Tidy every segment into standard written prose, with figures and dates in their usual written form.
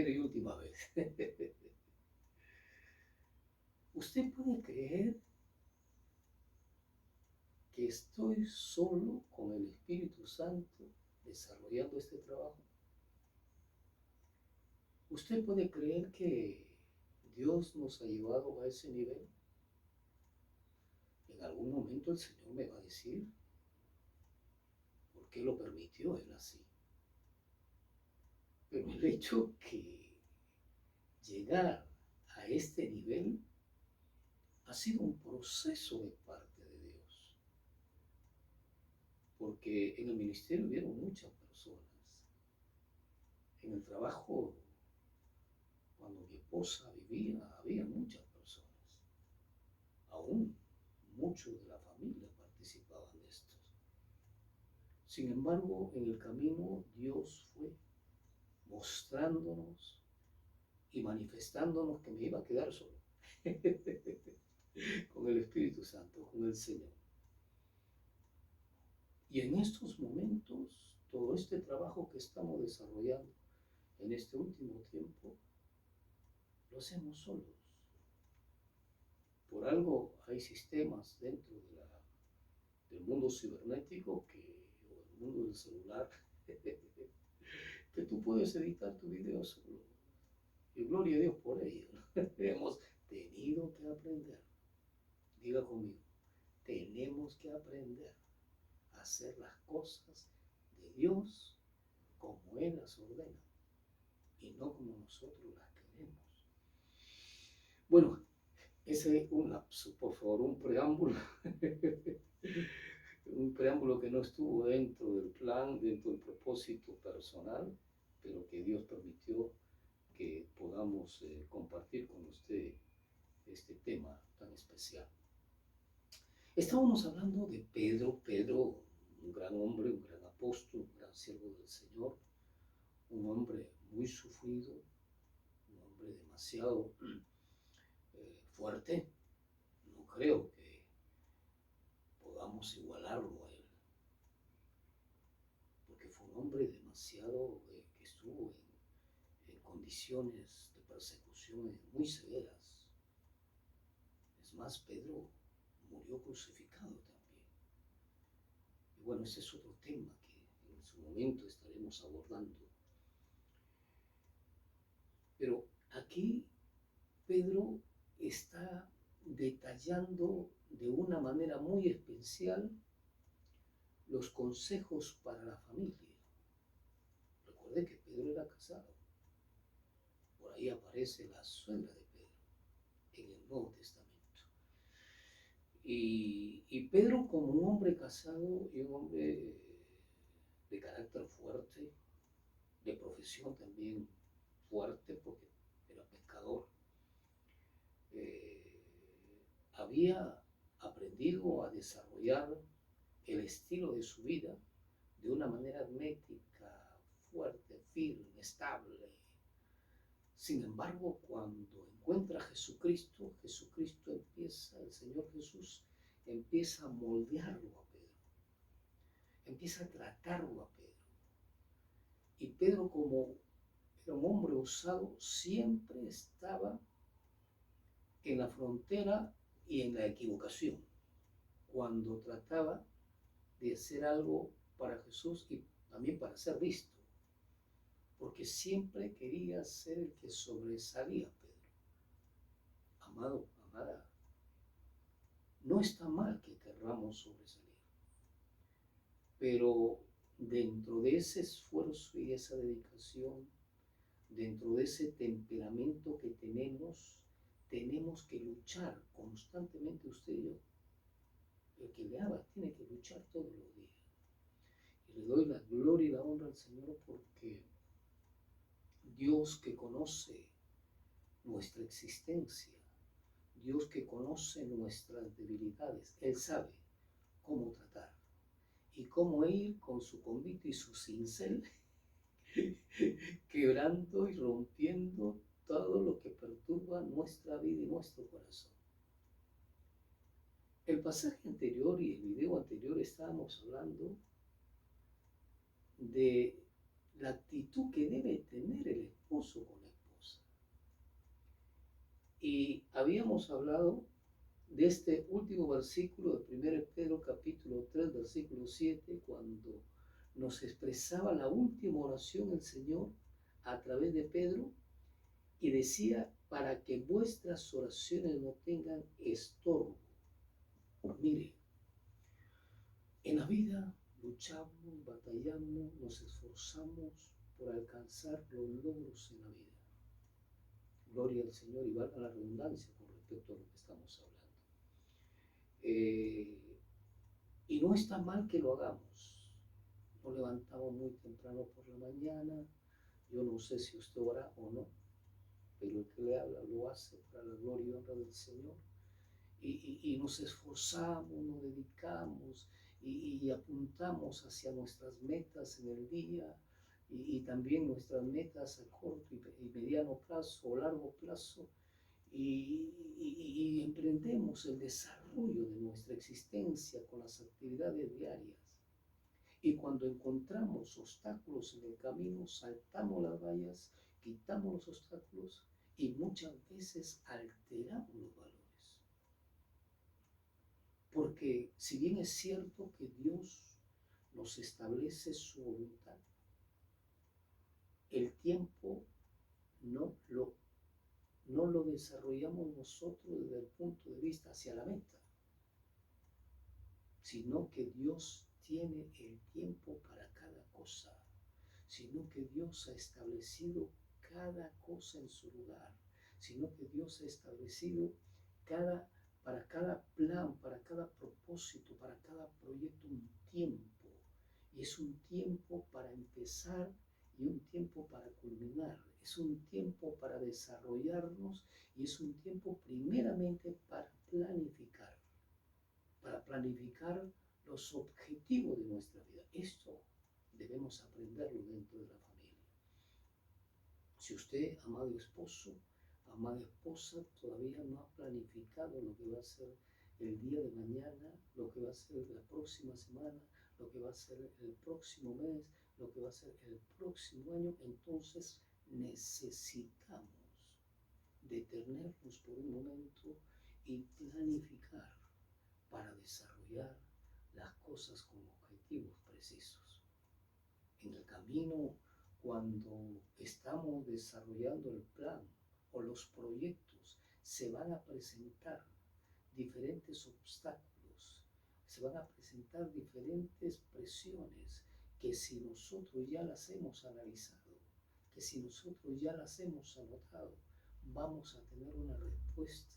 primera y última vez. ¿Usted puede creer que estoy solo con el Espíritu Santo desarrollando este trabajo? ¿Usted puede creer que Dios nos ha llevado a ese nivel? En algún momento el Señor me va a decir por qué lo permitió Él así. Pero el hecho que llegar a este nivel ha sido un proceso de parte de Dios. Porque en el ministerio hubieron muchas personas. En el trabajo, cuando mi esposa vivía, había muchas personas. Aún muchos de la familia participaban de esto. Sin embargo, en el camino Dios fue mostrándonos y manifestándonos que me iba a quedar solo con el Espíritu Santo, con el Señor. Y en estos momentos, todo este trabajo que estamos desarrollando en este último tiempo, lo hacemos solos. Por algo hay sistemas dentro del mundo cibernético o el mundo del celular que tú puedes editar tu video solo. Y gloria a Dios por ello. Hemos tenido que aprender. Diga conmigo, tenemos que aprender a hacer las cosas de Dios como Él las ordena y no como nosotros las queremos. Bueno, ese es un lapso, por favor, un preámbulo. Un preámbulo que no estuvo dentro del plan, dentro del propósito personal, pero que Dios permitió que podamos compartir con usted este tema tan especial. Estábamos hablando de Pedro, un gran hombre, un gran apóstol, un gran siervo del Señor, un hombre muy sufrido, un hombre demasiado fuerte. No creo que podamos igualarlo a él, porque fue un hombre demasiado que estuvo en condiciones de persecución muy severas. Es más, Pedro murió crucificado también. Y bueno, ese es otro tema que en su momento estaremos abordando. Pero aquí Pedro está detallando de una manera muy especial los consejos para la familia. Recuerde que Pedro era casado. Por ahí aparece la suegra de Pedro en el Nuevo Testamento. Y Pedro, como un hombre casado y un hombre de carácter fuerte, de profesión también fuerte, porque era pescador, había aprendido a desarrollar el estilo de su vida de una manera hermética, fuerte, firme, estable. Sin embargo, cuando encuentra a Jesucristo, el Señor Jesús empieza a moldearlo a Pedro, empieza a tratarlo a Pedro. Y Pedro, como era un hombre osado, siempre estaba en la frontera y en la equivocación cuando trataba de hacer algo para Jesús y también para ser visto, porque siempre quería ser el que sobresalía. Pedro, amado, amada, no está mal que querramos sobresalir, pero dentro de ese esfuerzo y esa dedicación, dentro de ese temperamento que tenemos que luchar constantemente, usted y yo. El que le ama tiene que luchar todos los días. Y le doy la gloria y la honra al Señor porque Dios, que conoce nuestra existencia, Dios que conoce nuestras debilidades, Él sabe cómo tratar y cómo ir con su convite y su cincel quebrando y rompiendo todo lo que perturba nuestra vida y nuestro corazón. El pasaje anterior y el video anterior estábamos hablando de la actitud que debe tener el esposo con la habíamos hablado de este último versículo de 1 Pedro capítulo 3, versículo 7, cuando nos expresaba la última oración el Señor a través de Pedro y decía, para que vuestras oraciones no tengan estorbo. Mire, en la vida luchamos, batallamos, nos esforzamos por alcanzar los logros en la vida. Gloria al Señor y valga la redundancia con respecto a lo que estamos hablando. Y no está mal que lo hagamos. Nos levantamos muy temprano por la mañana. Yo no sé si usted ora o no, pero el que le habla lo hace para la gloria y honra del Señor. Y nos esforzamos, nos dedicamos y apuntamos hacia nuestras metas en el día y también nuestras metas a corto y mediano plazo o largo plazo y emprendemos el desarrollo de nuestra existencia con las actividades diarias. Y cuando encontramos obstáculos en el camino, saltamos las vallas, quitamos los obstáculos y muchas veces alteramos los valores. Porque si bien es cierto que Dios nos establece su voluntad, el tiempo no lo desarrollamos nosotros desde el punto de vista hacia la meta, sino que Dios tiene el tiempo para cada cosa, sino que Dios ha establecido cada cosa en su lugar, sino que Dios ha establecido para cada plan, para cada propósito, para cada proyecto un tiempo. Y es un tiempo para empezar y un tiempo para culminar. Es un tiempo para desarrollarnos y es un tiempo primeramente para planificar los objetivos de nuestra vida. Esto debemos aprenderlo dentro de la familia. Si usted, amado esposo, amada esposa, todavía no ha planificado lo que va a ser el día de mañana, lo que va a ser la próxima semana, lo que va a ser el próximo mes, lo que va a ser el próximo año, entonces necesitamos detenernos por un momento y planificar para desarrollar las cosas con objetivos precisos. En el camino, cuando estamos desarrollando el plan o los proyectos, se van a presentar diferentes obstáculos, se van a presentar diferentes presiones que si nosotros ya las hemos analizado, que si nosotros ya las hemos anotado, vamos a tener una respuesta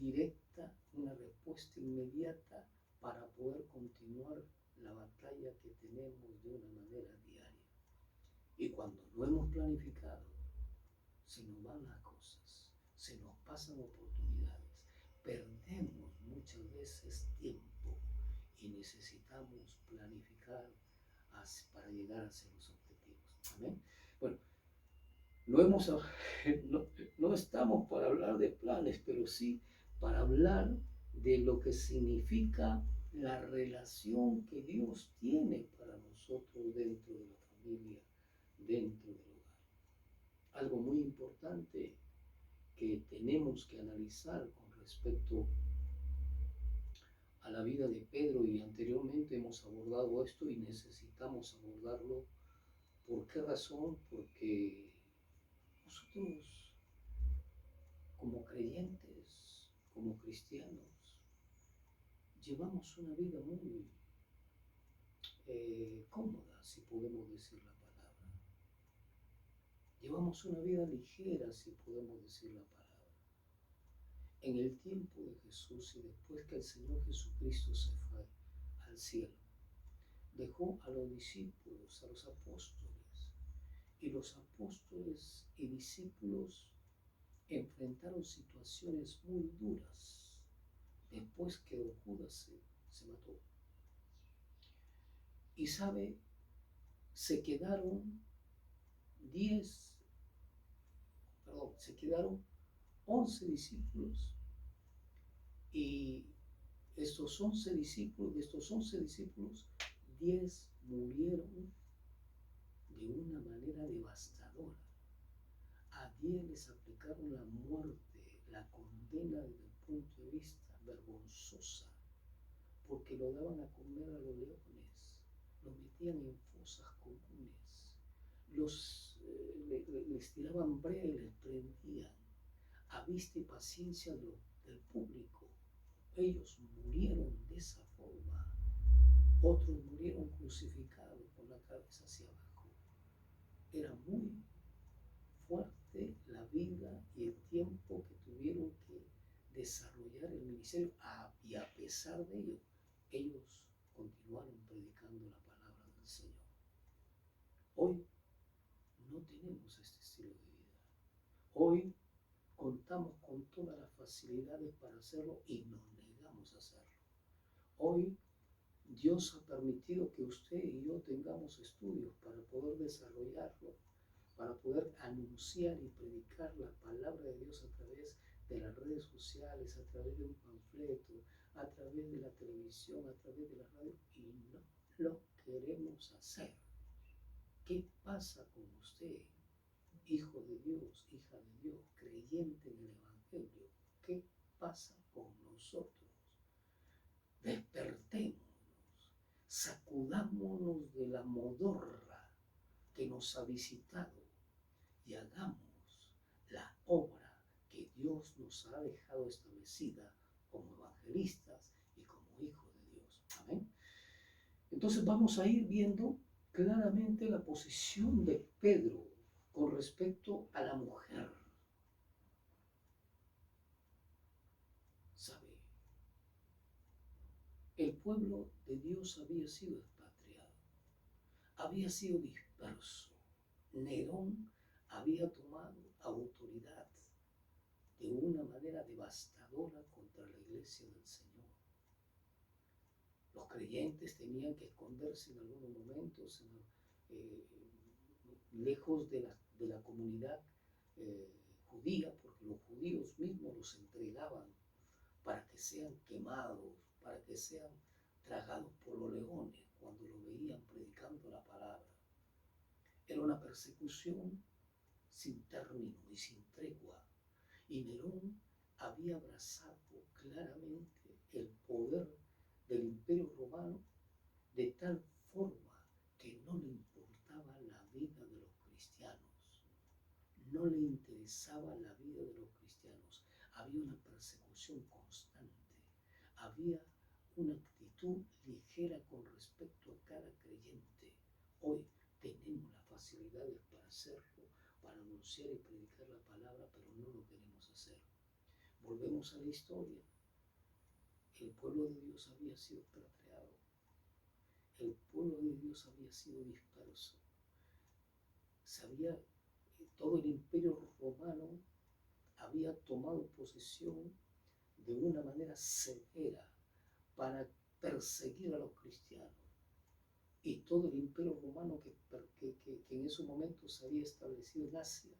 directa, una respuesta inmediata para poder continuar la batalla que tenemos de una manera diaria. Y cuando no hemos planificado, se nos van las cosas, se nos pasan oportunidades, perdemos muchas veces tiempo y necesitamos planificar para llegar hacia los objetivos. Amén. Bueno, no estamos para hablar de planes, pero sí para hablar de lo que significa la relación que Dios tiene para nosotros dentro de la familia, dentro del hogar. Algo muy importante que tenemos que analizar con respecto a la vida de Pedro, y anteriormente hemos abordado esto y necesitamos abordarlo. ¿Por qué razón? Porque nosotros como creyentes, como cristianos, llevamos una vida muy cómoda, si podemos decir la palabra. Llevamos una vida ligera, si podemos decir la palabra. En el tiempo de Jesús y después que el Señor Jesucristo se fue al cielo, dejó a los discípulos, a los apóstoles, y los apóstoles y discípulos enfrentaron situaciones muy duras después que Judas se mató. Y sabe, se quedaron 11 discípulos, y de estos 11 discípulos, 10 murieron de una manera devastadora. A 10 les aplicaron la condena desde el punto de vista vergonzosa, porque lo daban a comer a los leones, lo metían en fosas comunes, les tiraban brea y les prendían a vista y paciencia del público. Ellos murieron de esa forma. Otros murieron crucificados con la cabeza hacia abajo. Era muy fuerte la vida y el tiempo que tuvieron que desarrollar el ministerio, y a pesar de ello, ellos continuaron predicando la palabra del Señor. Hoy no tenemos este estilo de vida. Hoy contamos con todas las facilidades para hacerlo y nos negamos a hacerlo. Hoy Dios ha permitido que usted y yo tengamos estudios para poder desarrollarlo, para poder anunciar y predicar la palabra de Dios a través de las redes sociales, a través de un panfleto, a través de la televisión, a través de la radio, y no lo queremos hacer. ¿Qué pasa con usted, hijo de Dios, hija de Dios, creyente en el Evangelio? ¿Qué pasa con nosotros? Despertémonos, sacudámonos de la modorra que nos ha visitado y hagamos la obra que Dios nos ha dejado establecida como evangelistas y como hijos de Dios. Amén. Entonces vamos a ir viendo claramente la posición de Pedro con respecto a la mujer. ¿Sabe? El pueblo de Dios había sido expatriado, había sido disperso. Nerón había tomado autoridad de una manera devastadora contra la iglesia del Señor. Los creyentes tenían que esconderse en algunos momentos, lejos de la comunidad judía, porque los judíos mismos los entregaban para que sean quemados, para que sean tragados por los leones cuando lo veían predicando la palabra. Era una persecución sin término y sin tregua. Y Nerón había abrazado claramente el poder del Imperio Romano de tal forma que no le importaba la vida de los cristianos. No le interesaba la vida de los cristianos. Había una persecución constante. Había una actitud ligera con respecto a cada creyente. Hoy tenemos las facilidades para hacerlo, para anunciar y predicar la palabra, pero no lo queremos hacer. Volvemos a la historia. El pueblo de Dios había sido expatriado. El pueblo de Dios había sido disperso. Todo el imperio romano había tomado posesión de una manera severa para perseguir a los cristianos. Y todo el imperio romano que en esos momentos se había establecido en Asia,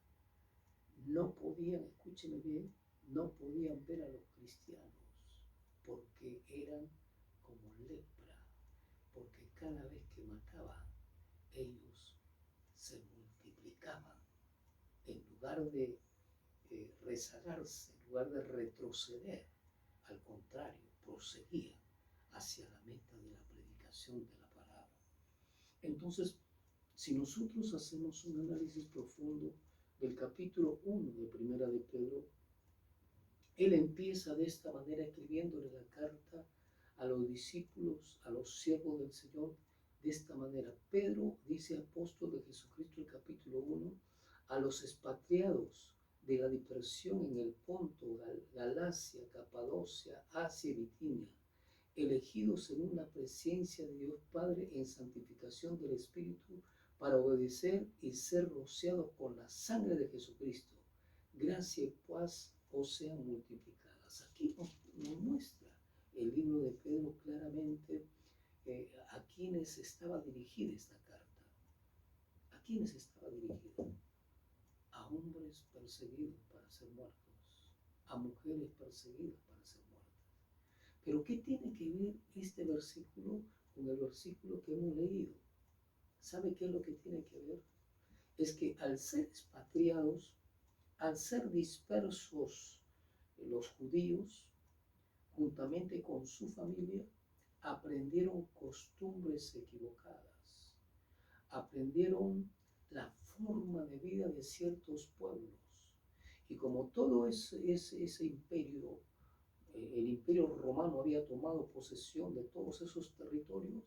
no podían, escúcheme bien, no podían ver a los cristianos porque eran como lepra, porque cada vez que mataban, ellos se multiplicaban. En lugar de rezagarse, en lugar de retroceder, al contrario, proseguían hacia la meta de la predicación de la palabra. Entonces, si nosotros hacemos un análisis profundo del capítulo 1 de Primera de Pedro, él empieza de esta manera escribiéndole la carta a los discípulos, a los siervos del Señor, de esta manera. Pedro, dice apóstol de Jesucristo, el capítulo 1, a los expatriados de la dispersión en el Ponto, Galacia, Capadocia, Asia y Bitinia, elegidos según la presencia de Dios Padre en santificación del Espíritu, para obedecer y ser rociados con la sangre de Jesucristo. Gracia y paz os sean multiplicadas. Aquí nos muestra el libro de Pedro claramente a quienes estaba dirigida esta carta. ¿A quienes estaba dirigida? A hombres perseguidos para ser muertos, a mujeres perseguidas para ser muertas. Pero ¿qué tiene que ver este versículo con el versículo que hemos leído? ¿Sabe qué es lo que tiene que ver? Es que al ser expatriados, al ser dispersos los judíos, juntamente con su familia, aprendieron costumbres equivocadas, aprendieron la forma de vida de ciertos pueblos. Y como todo ese imperio, el imperio romano había tomado posesión de todos esos territorios,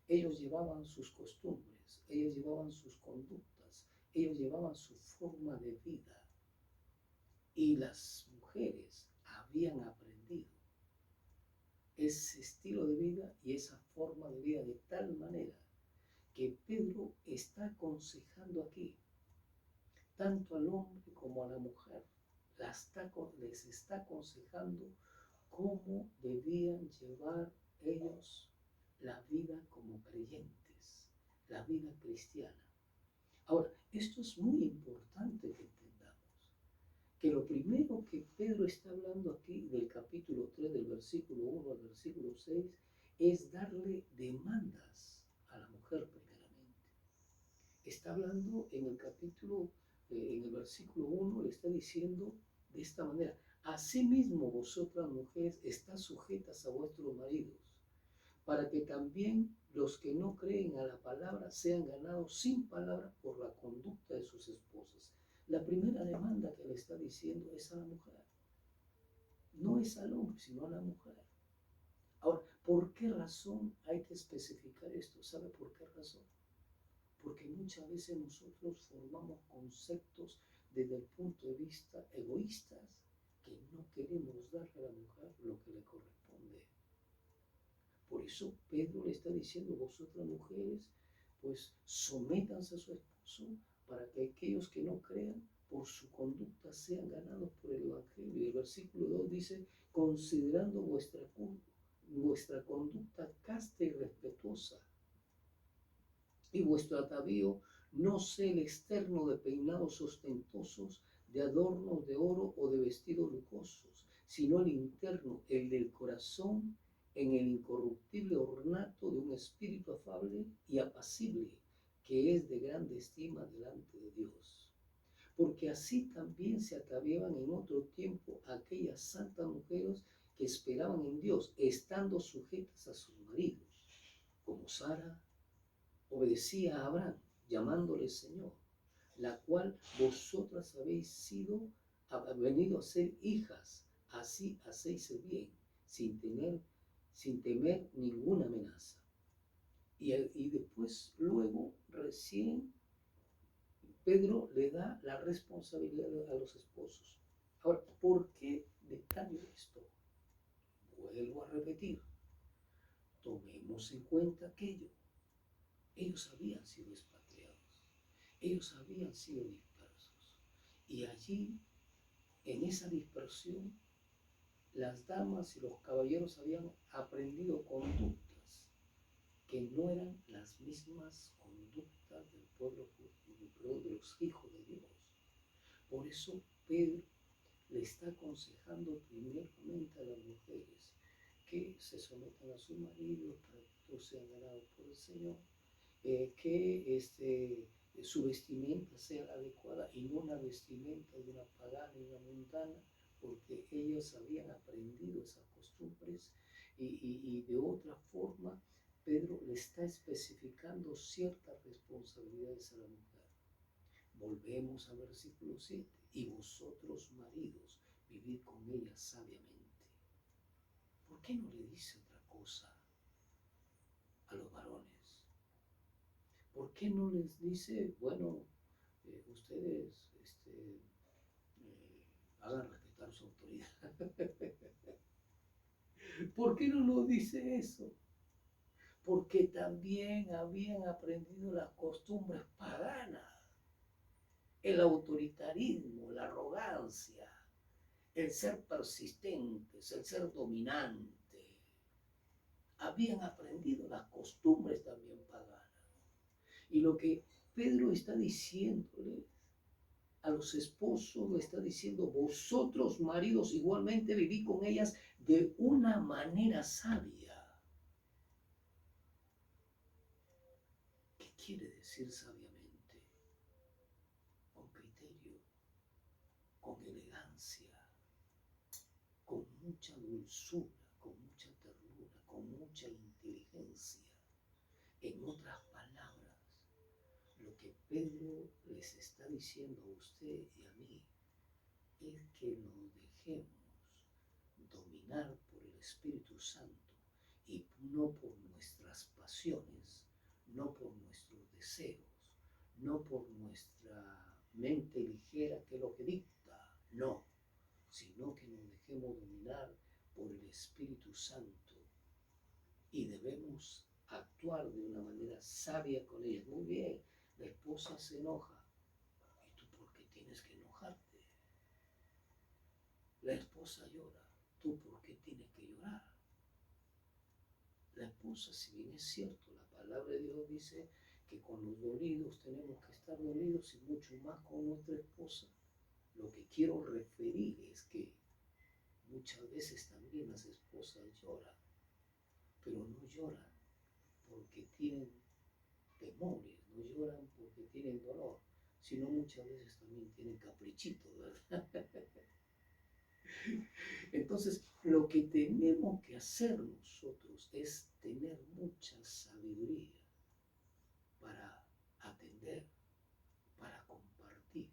ellos llevaban sus costumbres, ellos llevaban sus conductas, ellos llevaban su forma de vida. Y las mujeres habían aprendido ese estilo de vida y esa forma de vida de tal manera que Pedro está aconsejando aquí, tanto al hombre como a la mujer, les está aconsejando cómo debían llevar ellos la vida como creyentes, la vida cristiana. Ahora, esto es muy importante que entendamos, que lo primero que Pedro está hablando aquí del capítulo 3, del versículo 1 al versículo 6, es darle demandas a la mujer primeramente. Está hablando en el capítulo, en el versículo 1, le está diciendo de esta manera: asimismo vosotras mujeres estás sujetas a vuestros maridos, para que también los que no creen a la palabra sean ganados sin palabra por la conducta de sus esposas. La primera demanda que le está diciendo es a la mujer. No es al hombre, sino a la mujer. Ahora, ¿por qué razón hay que especificar esto? ¿Sabe por qué razón? Porque muchas veces nosotros formamos conceptos desde el punto de vista egoístas, que no queremos darle a la mujer lo que le corresponde. Por eso Pedro le está diciendo: vosotras mujeres, pues sométanse a su esposo, para que aquellos que no crean por su conducta sean ganados por el Evangelio. Y el versículo 2 dice: considerando vuestra conducta casta y respetuosa, y vuestro atavío no sea el externo de peinados ostentosos, de adornos de oro o de vestidos lujosos, sino el interno, el del corazón, en el incorruptible ornato de un espíritu afable y apacible, que es de grande estima delante de Dios. Porque así también se ataviaban en otro tiempo aquellas santas mujeres que esperaban en Dios, estando sujetas a sus maridos, como Sara obedecía a Abraham, llamándole Señor, la cual vosotras habéis venido a ser hijas, así hacéis el bien, sin temer ninguna amenaza. Y después, luego, recién, Pedro le da la responsabilidad a los esposos. Ahora, ¿por qué detallo esto? Vuelvo a repetir, tomemos en cuenta aquello. Ellos habían sido expatriados, ellos habían sido dispersos. Y allí, en esa dispersión, las damas y los caballeros habían aprendido conductas que no eran las mismas conductas del pueblo judío, de los hijos de Dios. Por eso Pedro le está aconsejando primeramente a las mujeres que se sometan a su marido para que todos sean ganados por el Señor, que su vestimenta sea adecuada y no una vestimenta de una pagana y una mundana, porque ellos habían aprendido esas costumbres y de otra forma Pedro le está especificando ciertas responsabilidades a la mujer. Volvemos al versículo 7. Y vosotros, maridos, vivid con ella sabiamente. ¿Por qué no le dice otra cosa a los varones? ¿Por qué no les dice, bueno, ustedes hagan respetar su autoridad? ¿Por qué no nos dice eso? Porque también habían aprendido las costumbres paganas, el autoritarismo, la arrogancia, el ser persistentes, el ser dominante. Habían aprendido las costumbres también paganas. Y lo que Pedro está diciéndole a los esposos, le está diciendo: vosotros, maridos, igualmente vivid con ellas de una manera sabia. ¿Qué quiere decir sabiamente? Con criterio, con elegancia, mucha dulzura, con mucha ternura, con mucha inteligencia. En otras palabras, lo que Pedro les está diciendo a usted y a mí es que nos dejemos dominar por el Espíritu Santo y no por nuestras pasiones, no por nuestros deseos, no por nuestra mente ligera que es lo que dicta, no, sino que nos dejemos dominar por el Espíritu Santo y debemos actuar de una manera sabia con ella. Muy bien, la esposa se enoja. ¿Y tú por qué tienes que enojarte? La esposa llora. ¿Tú por qué tienes que llorar? La esposa, si bien es cierto, la palabra de Dios dice que con los dolidos tenemos que estar dolidos y mucho más con nuestra esposa. Lo que quiero referir es que muchas veces también las esposas lloran, pero no lloran porque tienen temores, no lloran porque tienen dolor, sino muchas veces también tienen caprichitos, ¿verdad? Entonces, lo que tenemos que hacer nosotros es tener mucha sabiduría para atender, para compartir,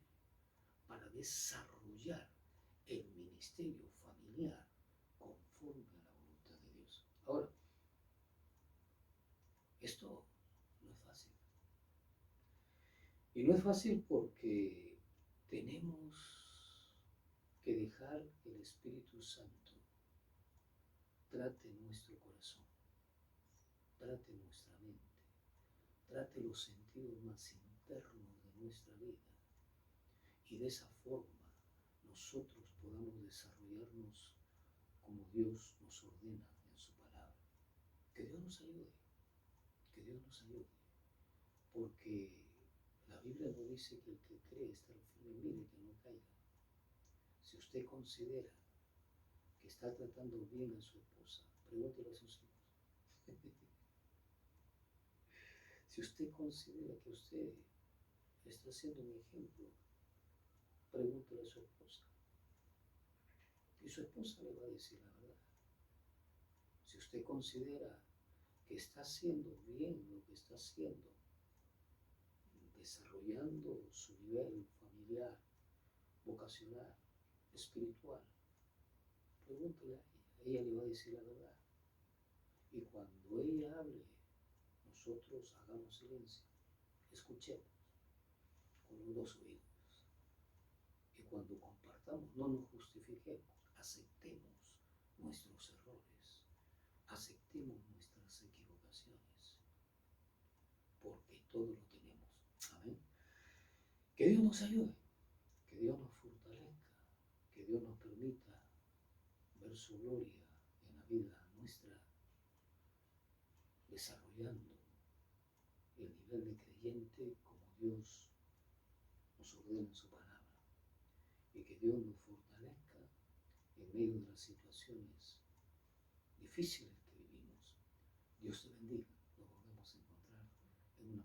para desarrollar el ministerio familiar conforme a la voluntad de Dios. Ahora, esto no es fácil. Y no es fácil porque tenemos que dejar que el Espíritu Santo trate nuestro corazón, trate nuestra mente, trate los sentidos más internos de nuestra vida y de esa forma nosotros podamos desarrollarnos como Dios nos ordena en su palabra. Que Dios nos ayude, que Dios nos ayude, porque la Biblia nos dice que el que cree estar firme, mire que no caiga. Si usted considera que está tratando bien a su esposa, pregúntele a sus hijos. Si usted considera que usted está siendo un ejemplo, pregúntele a su esposa. Y su esposa le va a decir la verdad. Si usted considera que está haciendo bien lo que está haciendo, desarrollando su nivel familiar, vocacional, espiritual, pregúntele a ella le va a decir la verdad. Y cuando ella hable, nosotros hagamos silencio, escuchemos con los dos oídos. Y cuando compartamos, no nos justifiquemos, aceptemos nuestros errores, aceptemos nuestras equivocaciones, porque todo lo tenemos. Amén. Que Dios nos ayude, que Dios nos fortalezca, que Dios nos permita ver su gloria en la vida nuestra, desarrollando el nivel de creyente como Dios nos ordena en su palabra. Y que Dios nos fortalezca en medio de las situaciones difíciles que vivimos. Dios te bendiga.